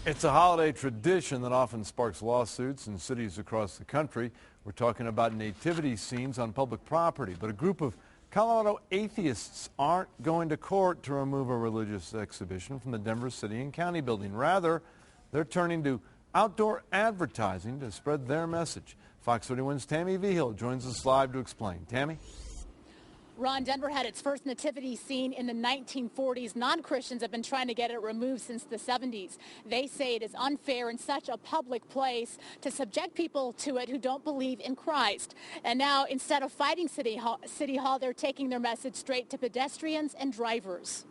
It's a holiday tradition that often sparks lawsuits in cities across the country. We're talking about nativity scenes on public property, but a group of Colorado atheists aren't going to court to remove a religious exhibition from the Denver City and County building. Rather, they're turning to outdoor advertising to spread their message. Fox 31's Tammy Vigil joins us live to explain. Tammy? Ron, Denver had its first nativity scene in the 1940s. Non-Christians have been trying to get it removed since the 70s. They say it is unfair in such a public place to subject people to it who don't believe in Christ. And now, instead of fighting City Hall, they're taking their message straight to pedestrians and drivers.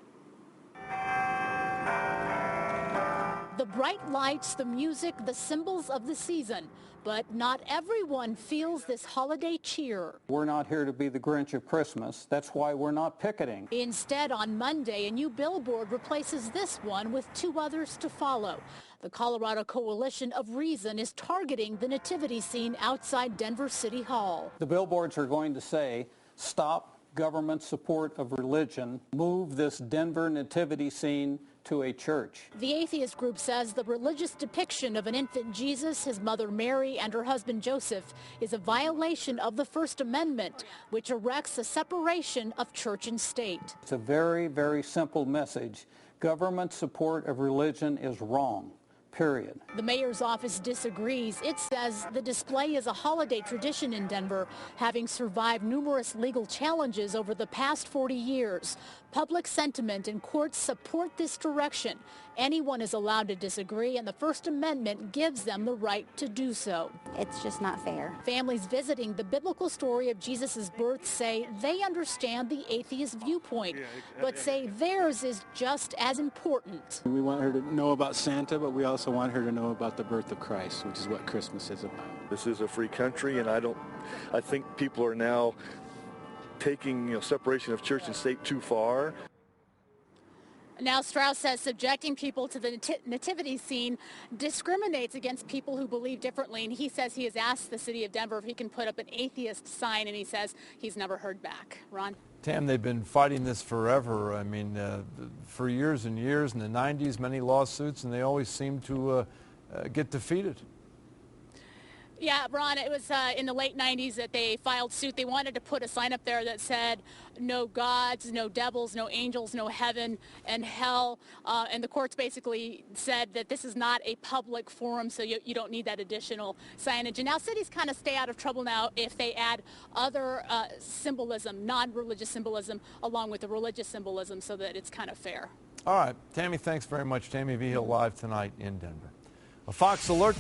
The bright lights, the music, the symbols of the season. But not everyone feels this holiday cheer. We're not here to be the Grinch of Christmas. That's why we're not picketing. Instead, on Monday, a new billboard replaces this one with two others to follow. The Colorado Coalition of Reason is targeting the nativity scene outside Denver City Hall. The billboards are going to say, stop government support of religion, move this Denver nativity scene to a church. The atheist group says the religious depiction of an infant Jesus, his mother Mary, and her husband Joseph is a violation of the First Amendment, which erects a separation of church and state. It's a very, very simple message. Government support of religion is wrong. Period. The mayor's office disagrees. It says the display is a holiday tradition in Denver, having survived numerous legal challenges over the past 40 years. Public sentiment and courts support this direction. Anyone is allowed to disagree, and the First Amendment gives them the right to do so. It's just not fair. Families visiting the biblical story of Jesus' birth say they understand the atheist viewpoint, but say theirs is just as important. We want her to know about Santa, but we also want her to know about the birth of Christ, which is what Christmas is about. This is a free country, and I think people are now taking separation of church and state too far. Now, Strauss says subjecting people to the nativity scene discriminates against people who believe differently, and he says he has asked the city of Denver if he can put up an atheist sign, and he says he's never heard back. Ron? Tam, they've been fighting this forever. I mean, for years and years. In the 90s, many lawsuits, and they always seem to get defeated. Yeah, Ron, it was in the late 90s that they filed suit. They wanted to put a sign up there that said no gods, no devils, no angels, no heaven and hell. And the courts basically said that this is not a public forum, so you don't need that additional signage. And now cities kind of stay out of trouble now if they add other symbolism, non-religious symbolism, along with the religious symbolism, so that it's kind of fair. All right. Tammy, thanks very much. Tammy Vigil live tonight in Denver. A Fox Alert.